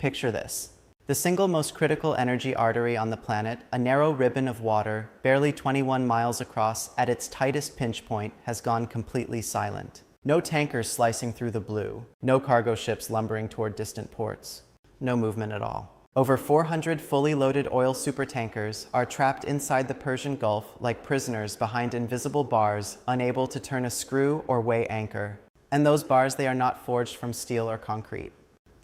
Picture this. The single most critical energy artery on the planet, a narrow ribbon of water, barely 21 miles across at its tightest pinch point, has gone completely silent. No tankers slicing through the blue, no cargo ships lumbering toward distant ports, no movement at all. Over 400 fully loaded oil supertankers are trapped inside the Persian Gulf like prisoners behind invisible bars, unable to turn a screw or weigh anchor. And those bars, they are not forged from steel or concrete.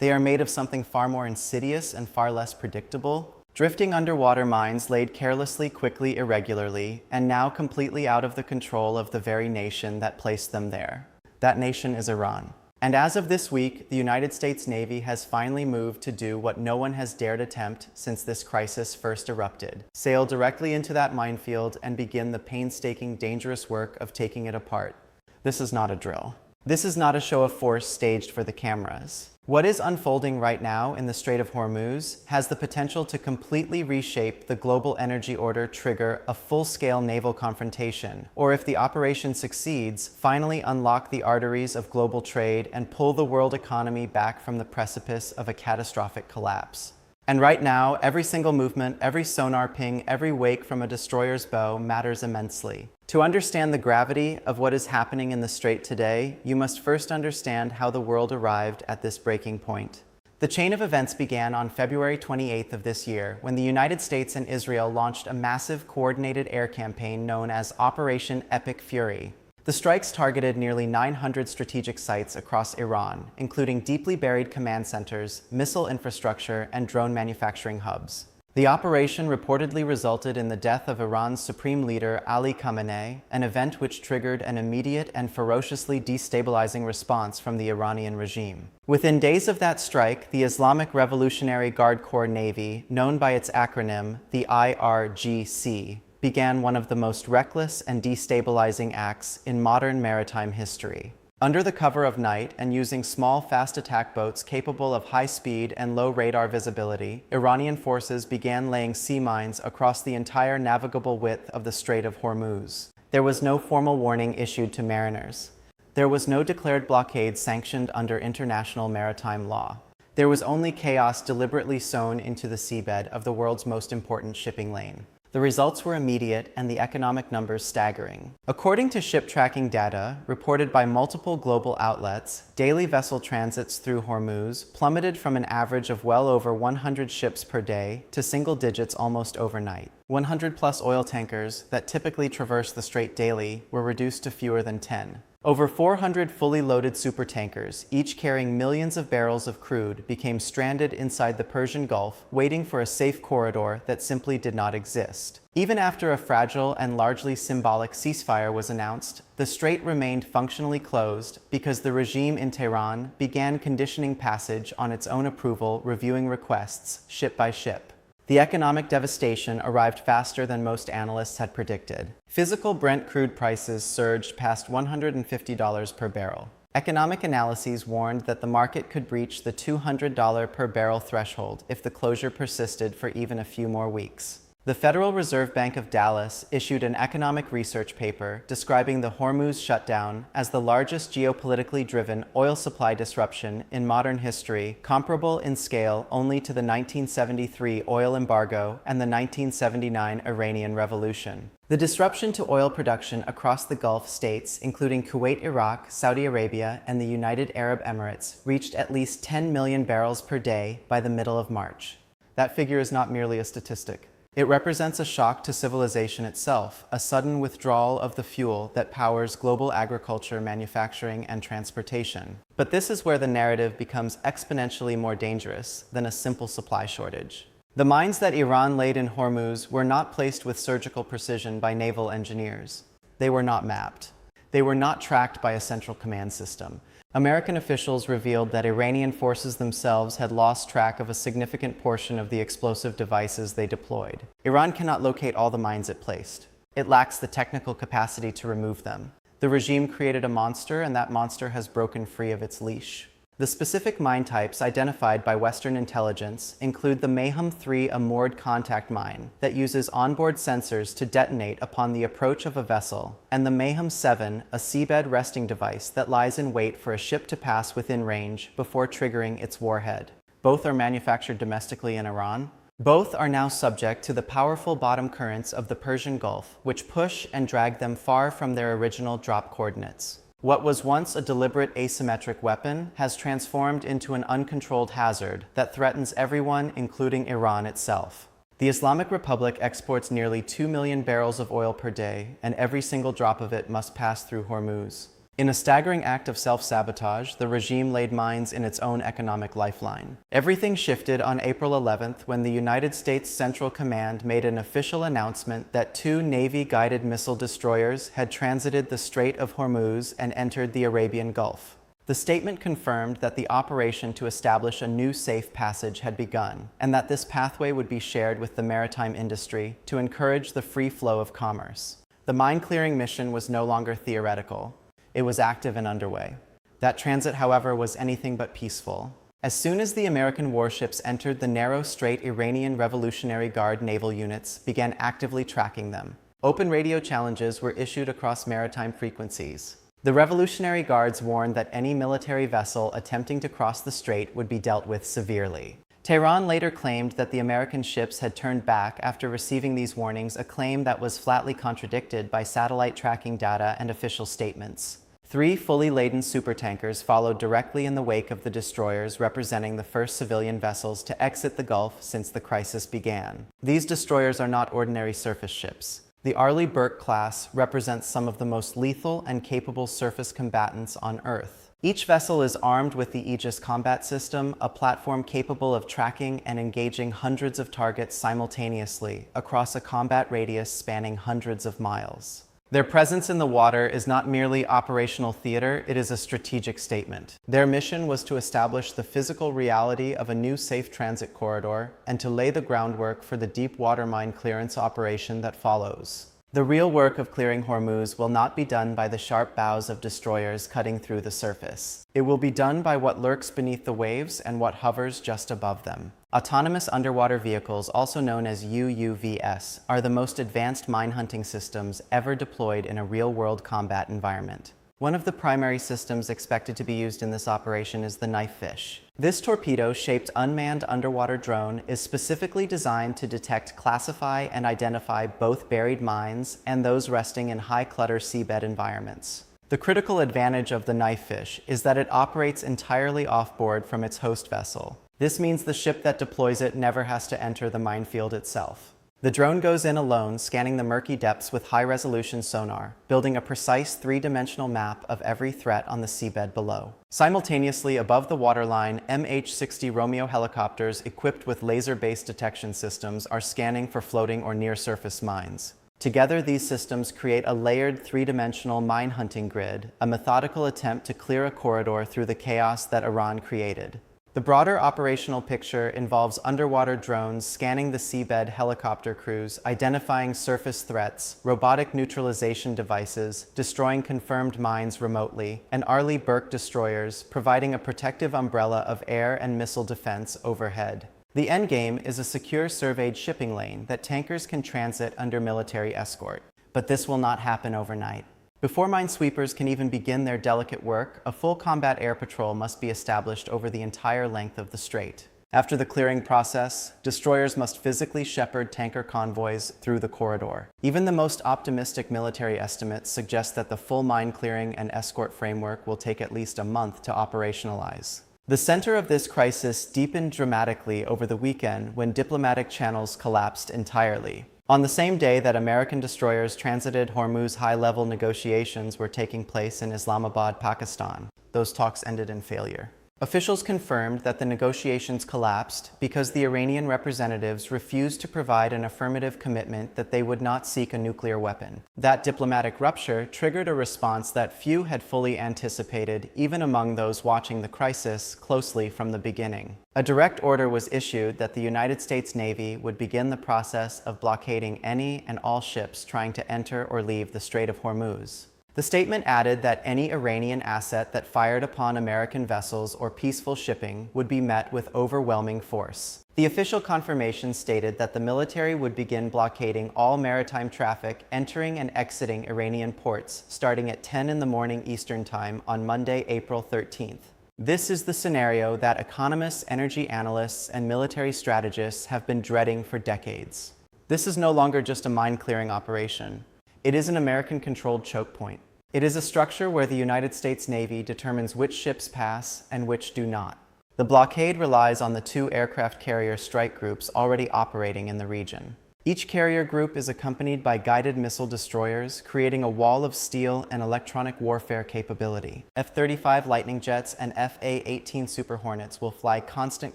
They are made of something far more insidious and far less predictable. Drifting underwater mines laid carelessly, quickly, irregularly, and now completely out of the control of the very nation that placed them there. That nation is Iran. And as of this week, the United States Navy has finally moved to do what no one has dared attempt since this crisis first erupted: sail directly into that minefield and begin the painstaking, dangerous work of taking it apart. This is not a drill. This is not a show of force staged for the cameras. What is unfolding right now in the Strait of Hormuz has the potential to completely reshape the global energy order, trigger a full-scale naval confrontation, or if the operation succeeds, finally unlock the arteries of global trade and pull the world economy back from the precipice of a catastrophic collapse. And right now, every single movement, every sonar ping, every wake from a destroyer's bow matters immensely. To understand the gravity of what is happening in the Strait today, you must first understand how the world arrived at this breaking point. The chain of events began on February 28th of this year, when the United States and Israel launched a massive coordinated air campaign known as Operation Epic Fury. The strikes targeted nearly 900 strategic sites across Iran, including deeply buried command centers, missile infrastructure, and drone manufacturing hubs. The operation reportedly resulted in the death of Iran's supreme leader Ali Khamenei, an event which triggered an immediate and ferociously destabilizing response from the Iranian regime. Within days of that strike, the Islamic Revolutionary Guard Corps Navy, known by its acronym, the IRGC, began one of the most reckless and destabilizing acts in modern maritime history. Under the cover of night and using small, fast attack boats capable of high speed and low radar visibility, Iranian forces began laying sea mines across the entire navigable width of the Strait of Hormuz. There was no formal warning issued to mariners. There was no declared blockade sanctioned under international maritime law. There was only chaos deliberately sown into the seabed of the world's most important shipping lane. The results were immediate and the economic numbers staggering. According to ship tracking data reported by multiple global outlets, daily vessel transits through Hormuz plummeted from an average of well over 100 ships per day to single digits almost overnight. 100-plus oil tankers that typically traverse the strait daily were reduced to fewer than 10. Over 400 fully loaded supertankers, each carrying millions of barrels of crude, became stranded inside the Persian Gulf, waiting for a safe corridor that simply did not exist. Even after a fragile and largely symbolic ceasefire was announced, the strait remained functionally closed because the regime in Tehran began conditioning passage on its own approval, reviewing requests ship by ship. The economic devastation arrived faster than most analysts had predicted. Physical Brent crude prices surged past $150 per barrel. Economic analyses warned that the market could breach the $200 per barrel threshold if the closure persisted for even a few more weeks. The Federal Reserve Bank of Dallas issued an economic research paper describing the Hormuz shutdown as the largest geopolitically driven oil supply disruption in modern history, comparable in scale only to the 1973 oil embargo and the 1979 Iranian Revolution. The disruption to oil production across the Gulf states, including Kuwait, Iraq, Saudi Arabia, and the United Arab Emirates, reached at least 10 million barrels per day by the middle of March. That figure is not merely a statistic. It represents a shock to civilization itself, a sudden withdrawal of the fuel that powers global agriculture, manufacturing, and transportation. But this is where the narrative becomes exponentially more dangerous than a simple supply shortage. The mines that Iran laid in Hormuz were not placed with surgical precision by naval engineers. They were not mapped. They were not tracked by a central command system. American officials revealed that Iranian forces themselves had lost track of a significant portion of the explosive devices they deployed. Iran cannot locate all the mines it placed. It lacks the technical capacity to remove them. The regime created a monster, and that monster has broken free of its leash. The specific mine types identified by Western intelligence include the Mayhem-3, a moored contact mine that uses onboard sensors to detonate upon the approach of a vessel, and the Mayhem-7, a seabed resting device that lies in wait for a ship to pass within range before triggering its warhead. Both are manufactured domestically in Iran. Both are now subject to the powerful bottom currents of the Persian Gulf, which push and drag them far from their original drop coordinates. What was once a deliberate asymmetric weapon has transformed into an uncontrolled hazard that threatens everyone, including Iran itself. The Islamic Republic exports nearly 2 million barrels of oil per day, and every single drop of it must pass through Hormuz. In a staggering act of self-sabotage, the regime laid mines in its own economic lifeline. Everything shifted on April 11th when the United States Central Command made an official announcement that 2 Navy-guided missile destroyers had transited the Strait of Hormuz and entered the Arabian Gulf. The statement confirmed that the operation to establish a new safe passage had begun, and that this pathway would be shared with the maritime industry to encourage the free flow of commerce. The mine-clearing mission was no longer theoretical. It was active and underway. That transit, however, was anything but peaceful. As soon as the American warships entered the narrow strait, Iranian Revolutionary Guard naval units began actively tracking them. Open radio challenges were issued across maritime frequencies. The Revolutionary Guards warned that any military vessel attempting to cross the strait would be dealt with severely. Tehran later claimed that the American ships had turned back after receiving these warnings, a claim that was flatly contradicted by satellite tracking data and official statements. 3 fully laden supertankers followed directly in the wake of the destroyers, representing the first civilian vessels to exit the Gulf since the crisis began. These destroyers are not ordinary surface ships. The Arleigh Burke class represents some of the most lethal and capable surface combatants on Earth. Each vessel is armed with the Aegis combat system, a platform capable of tracking and engaging hundreds of targets simultaneously across a combat radius spanning hundreds of miles. Their presence in the water is not merely operational theater, it is a strategic statement. Their mission was to establish the physical reality of a new safe transit corridor and to lay the groundwork for the deep water mine clearance operation that follows. The real work of clearing Hormuz will not be done by the sharp bows of destroyers cutting through the surface. It will be done by what lurks beneath the waves and what hovers just above them. Autonomous underwater vehicles, also known as UUVs, are the most advanced mine hunting systems ever deployed in a real-world combat environment. One of the primary systems expected to be used in this operation is the Knifefish. This torpedo-shaped unmanned underwater drone is specifically designed to detect, classify, and identify both buried mines and those resting in high-clutter seabed environments. The critical advantage of the Knifefish is that it operates entirely off-board from its host vessel. This means the ship that deploys it never has to enter the minefield itself. The drone goes in alone, scanning the murky depths with high-resolution sonar, building a precise 3-dimensional map of every threat on the seabed below. Simultaneously, above the waterline, MH-60 Romeo helicopters equipped with laser-based detection systems are scanning for floating or near-surface mines. Together, these systems create a layered 3-dimensional mine hunting grid, a methodical attempt to clear a corridor through the chaos that Iran created. The broader operational picture involves underwater drones scanning the seabed, helicopter crews identifying surface threats, robotic neutralization devices destroying confirmed mines remotely, and Arleigh Burke destroyers providing a protective umbrella of air and missile defense overhead. The endgame is a secure surveyed shipping lane that tankers can transit under military escort. But this will not happen overnight. Before minesweepers can even begin their delicate work, a full combat air patrol must be established over the entire length of the strait. After the clearing process, destroyers must physically shepherd tanker convoys through the corridor. Even the most optimistic military estimates suggest that the full mine clearing and escort framework will take at least a month to operationalize. The center of this crisis deepened dramatically over the weekend when diplomatic channels collapsed entirely. On the same day that American destroyers transited Hormuz, high-level negotiations were taking place in Islamabad, Pakistan. Those talks ended in failure. Officials confirmed that the negotiations collapsed because the Iranian representatives refused to provide an affirmative commitment that they would not seek a nuclear weapon. That diplomatic rupture triggered a response that few had fully anticipated, even among those watching the crisis closely from the beginning. A direct order was issued that the United States Navy would begin the process of blockading any and all ships trying to enter or leave the Strait of Hormuz. The statement added that any Iranian asset that fired upon American vessels or peaceful shipping would be met with overwhelming force. The official confirmation stated that the military would begin blockading all maritime traffic entering and exiting Iranian ports starting at 10 in the morning Eastern Time on Monday, April 13th. This is the scenario that economists, energy analysts, and military strategists have been dreading for decades. This is no longer just a mine-clearing operation. It is an American-controlled choke point. It is a structure where the United States Navy determines which ships pass and which do not. The blockade relies on the 2 aircraft carrier strike groups already operating in the region. Each carrier group is accompanied by guided missile destroyers, creating a wall of steel and electronic warfare capability. F-35 Lightning jets and F/A-18 Super Hornets will fly constant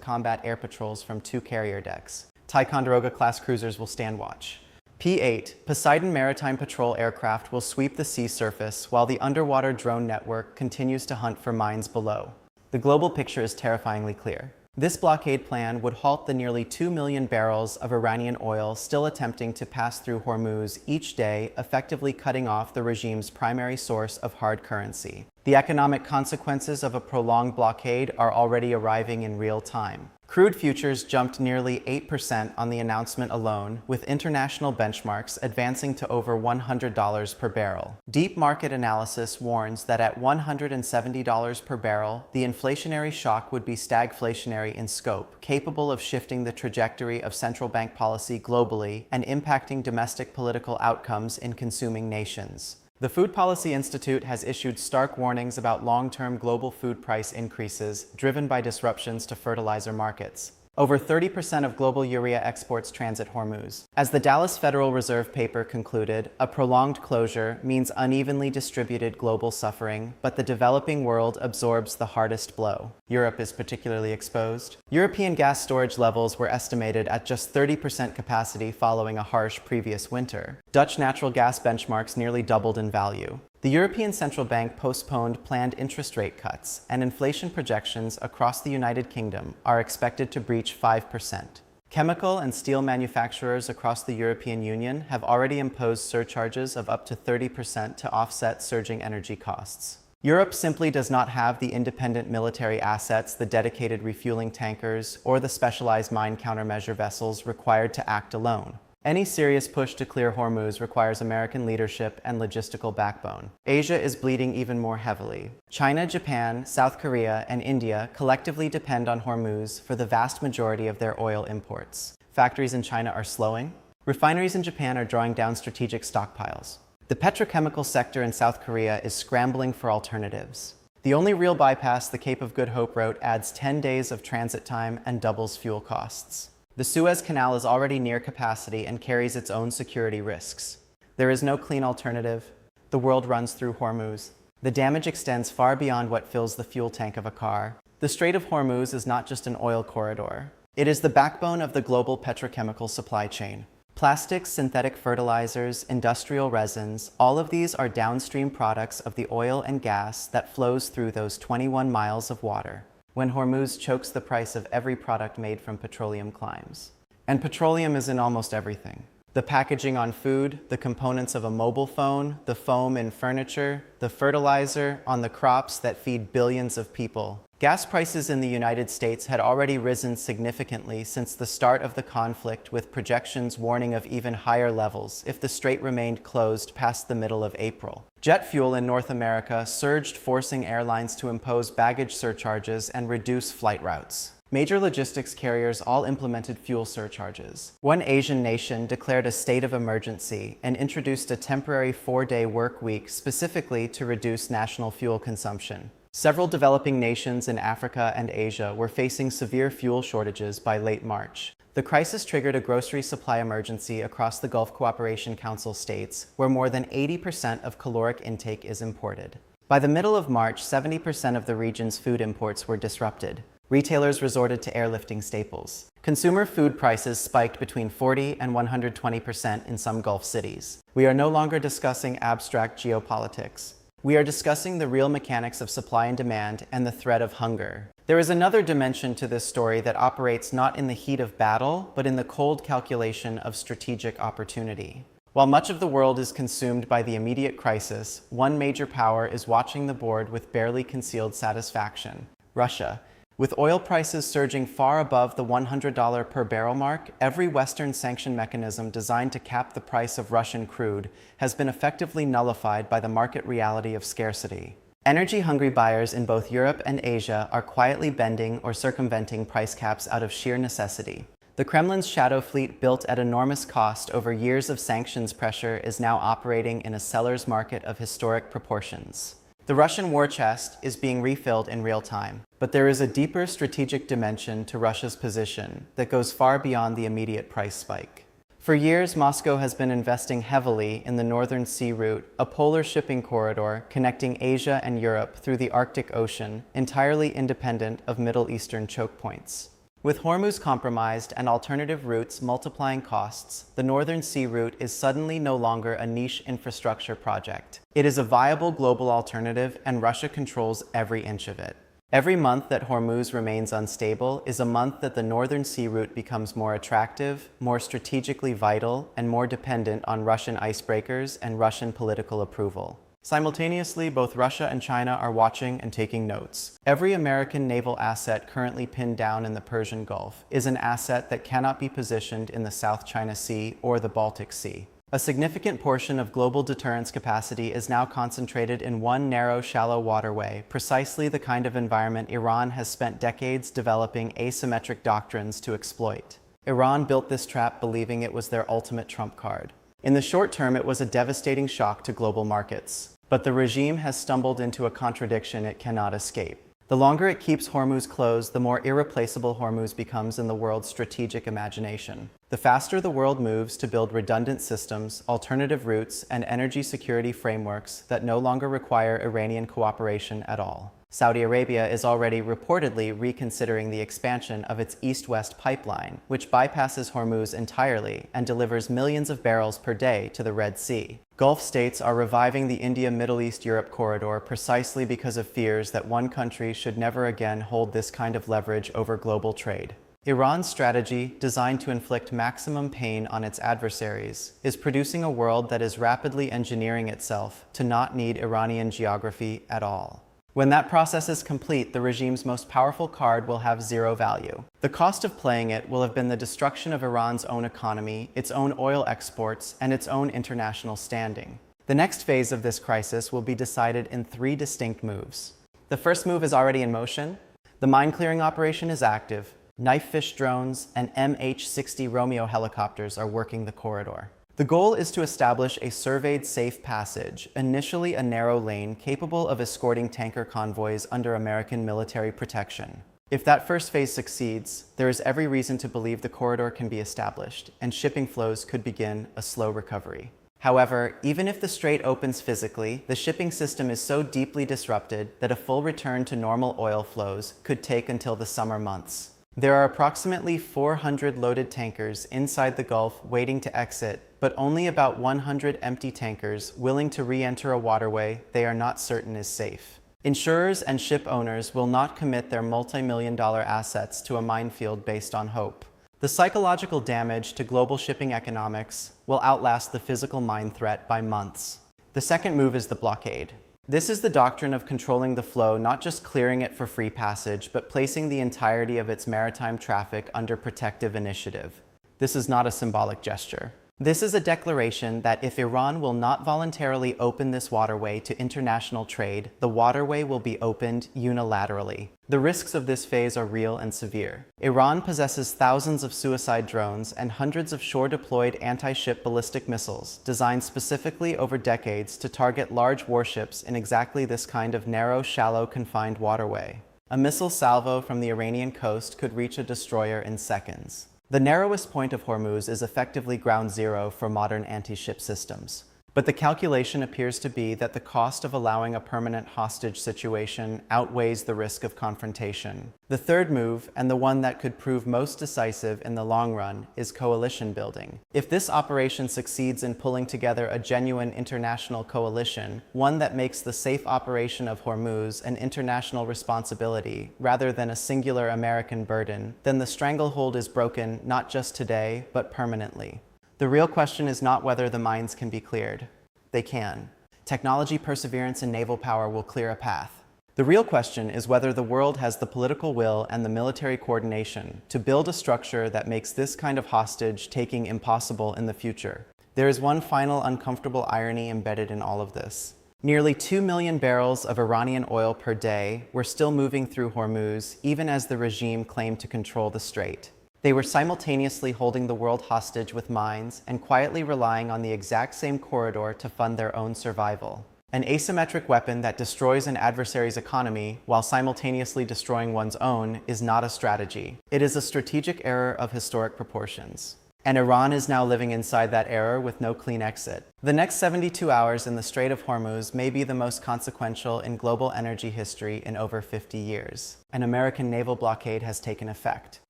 combat air patrols from 2 carrier decks. Ticonderoga-class cruisers will stand watch. P-8 Poseidon Maritime Patrol aircraft will sweep the sea surface while the underwater drone network continues to hunt for mines below. The global picture is terrifyingly clear. This blockade plan would halt the nearly 2 million barrels of Iranian oil still attempting to pass through Hormuz each day, effectively cutting off the regime's primary source of hard currency. The economic consequences of a prolonged blockade are already arriving in real time. Crude futures jumped nearly 8% on the announcement alone, with international benchmarks advancing to over $100 per barrel. Deep market analysis warns that at $170 per barrel, the inflationary shock would be stagflationary in scope, capable of shifting the trajectory of central bank policy globally and impacting domestic political outcomes in consuming nations. The Food Policy Institute has issued stark warnings about long-term global food price increases driven by disruptions to fertilizer markets. Over 30% of global urea exports transit Hormuz. As the Dallas Federal Reserve paper concluded, a prolonged closure means unevenly distributed global suffering, but the developing world absorbs the hardest blow. Europe is particularly exposed. European gas storage levels were estimated at just 30% capacity following a harsh previous winter. Dutch natural gas benchmarks nearly doubled in value. The European Central Bank postponed planned interest rate cuts, and inflation projections across the United Kingdom are expected to breach 5%. Chemical and steel manufacturers across the European Union have already imposed surcharges of up to 30% to offset surging energy costs. Europe simply does not have the independent military assets, the dedicated refueling tankers, or the specialized mine countermeasure vessels required to act alone. Any serious push to clear Hormuz requires American leadership and logistical backbone. Asia is bleeding even more heavily. China, Japan, South Korea, and India collectively depend on Hormuz for the vast majority of their oil imports. Factories in China are slowing. Refineries in Japan are drawing down strategic stockpiles. The petrochemical sector in South Korea is scrambling for alternatives. The only real bypass, the Cape of Good Hope route, adds 10 days of transit time and doubles fuel costs. The Suez Canal is already near capacity and carries its own security risks. There is no clean alternative. The world runs through Hormuz. The damage extends far beyond what fills the fuel tank of a car. The Strait of Hormuz is not just an oil corridor. It is the backbone of the global petrochemical supply chain. Plastics, synthetic fertilizers, industrial resins, all of these are downstream products of the oil and gas that flows through those 21 miles of water. When Hormuz chokes, the price of every product made from petroleum climbs. And petroleum is in almost everything. The packaging on food, the components of a mobile phone, the foam in furniture, the fertilizer on the crops that feed billions of people. Gas prices in the United States had already risen significantly since the start of the conflict, with projections warning of even higher levels if the strait remained closed past the middle of April. Jet fuel in North America surged, forcing airlines to impose baggage surcharges and reduce flight routes. Major logistics carriers all implemented fuel surcharges. One Asian nation declared a state of emergency and introduced a temporary 4-day work week specifically to reduce national fuel consumption. Several developing nations in Africa and Asia were facing severe fuel shortages by late March. The crisis triggered a grocery supply emergency across the Gulf Cooperation Council states, where more than 80% of caloric intake is imported. By the middle of March, 70% of the region's food imports were disrupted. Retailers resorted to airlifting staples. Consumer food prices spiked between 40 and 120% in some Gulf cities. We are no longer discussing abstract geopolitics. We are discussing the real mechanics of supply and demand and the threat of hunger. There is another dimension to this story that operates not in the heat of battle, but in the cold calculation of strategic opportunity. While much of the world is consumed by the immediate crisis, one major power is watching the board with barely concealed satisfaction: Russia. With oil prices surging far above the $100 per barrel mark, every Western sanction mechanism designed to cap the price of Russian crude has been effectively nullified by the market reality of scarcity. Energy-hungry buyers in both Europe and Asia are quietly bending or circumventing price caps out of sheer necessity. The Kremlin's shadow fleet, built at enormous cost over years of sanctions pressure, is now operating in a seller's market of historic proportions. The Russian war chest is being refilled in real time, but there is a deeper strategic dimension to Russia's position that goes far beyond the immediate price spike. For years, Moscow has been investing heavily in the Northern Sea Route, a polar shipping corridor connecting Asia and Europe through the Arctic Ocean, entirely independent of Middle Eastern choke points. With Hormuz compromised and alternative routes multiplying costs, the Northern Sea Route is suddenly no longer a niche infrastructure project. It is a viable global alternative, and Russia controls every inch of it. Every month that Hormuz remains unstable is a month that the Northern Sea Route becomes more attractive, more strategically vital, and more dependent on Russian icebreakers and Russian political approval. Simultaneously, both Russia and China are watching and taking notes. Every American naval asset currently pinned down in the Persian Gulf is an asset that cannot be positioned in the South China Sea or the Baltic Sea. A significant portion of global deterrence capacity is now concentrated in one narrow, shallow waterway, precisely the kind of environment Iran has spent decades developing asymmetric doctrines to exploit. Iran built this trap believing it was their ultimate trump card. In the short term, it was a devastating shock to global markets. But the regime has stumbled into a contradiction it cannot escape. The longer it keeps Hormuz closed, the more irreplaceable Hormuz becomes in the world's strategic imagination. The faster the world moves to build redundant systems, alternative routes, and energy security frameworks that no longer require Iranian cooperation at all. Saudi Arabia is already reportedly reconsidering the expansion of its east-west pipeline, which bypasses Hormuz entirely and delivers millions of barrels per day to the Red Sea. Gulf states are reviving the India-Middle East-Europe corridor precisely because of fears that one country should never again hold this kind of leverage over global trade. Iran's strategy, designed to inflict maximum pain on its adversaries, is producing a world that is rapidly engineering itself to not need Iranian geography at all. When that process is complete, the regime's most powerful card will have zero value. The cost of playing it will have been the destruction of Iran's own economy, its own oil exports, and its own international standing. The next phase of this crisis will be decided in three distinct moves. The first move is already in motion. The mine-clearing operation is active. Knifefish drones and MH-60 Romeo helicopters are working the corridor. The goal is to establish a surveyed safe passage, initially a narrow lane capable of escorting tanker convoys under American military protection. If that first phase succeeds, there is every reason to believe the corridor can be established, and shipping flows could begin a slow recovery. However, even if the strait opens physically, the shipping system is so deeply disrupted that a full return to normal oil flows could take until the summer months. There are approximately 400 loaded tankers inside the Gulf waiting to exit, but only about 100 empty tankers willing to re-enter a waterway they are not certain is safe. Insurers and ship owners will not commit their multi-million-dollar assets to a minefield based on hope. The psychological damage to global shipping economics will outlast the physical mine threat by months. The second move is the blockade. This is the doctrine of controlling the flow, not just clearing it for free passage, but placing the entirety of its maritime traffic under protective initiative. This is not a symbolic gesture. This is a declaration that if Iran will not voluntarily open this waterway to international trade, the waterway will be opened unilaterally. The risks of this phase are real and severe. Iran possesses thousands of suicide drones and hundreds of shore-deployed anti-ship ballistic missiles designed specifically over decades to target large warships in exactly this kind of narrow, shallow, confined waterway. A missile salvo from the Iranian coast could reach a destroyer in seconds. The narrowest point of Hormuz is effectively ground zero for modern anti-ship systems. But the calculation appears to be that the cost of allowing a permanent hostage situation outweighs the risk of confrontation. The third move, and the one that could prove most decisive in the long run, is coalition building. If this operation succeeds in pulling together a genuine international coalition, one that makes the safe operation of Hormuz an international responsibility rather than a singular American burden, then the stranglehold is broken not just today, but permanently. The real question is not whether the mines can be cleared. They can. Technology, perseverance, and naval power will clear a path. The real question is whether the world has the political will and the military coordination to build a structure that makes this kind of hostage-taking impossible in the future. There is one final uncomfortable irony embedded in all of this. Nearly 2 million barrels of Iranian oil per day were still moving through Hormuz, even as the regime claimed to control the strait. They were simultaneously holding the world hostage with mines and quietly relying on the exact same corridor to fund their own survival. An asymmetric weapon that destroys an adversary's economy while simultaneously destroying one's own is not a strategy. It is a strategic error of historic proportions. And Iran is now living inside that error with no clean exit. The next 72 hours in the Strait of Hormuz may be the most consequential in global energy history in over 50 years. An American naval blockade has taken effect.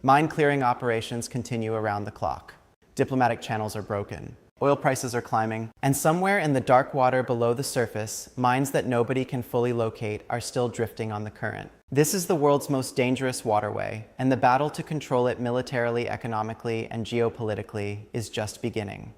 Mine-clearing operations continue around the clock. Diplomatic channels are broken. Oil prices are climbing, and somewhere in the dark water below the surface, mines that nobody can fully locate are still drifting on the current. This is the world's most dangerous waterway, and the battle to control it militarily, economically, and geopolitically is just beginning.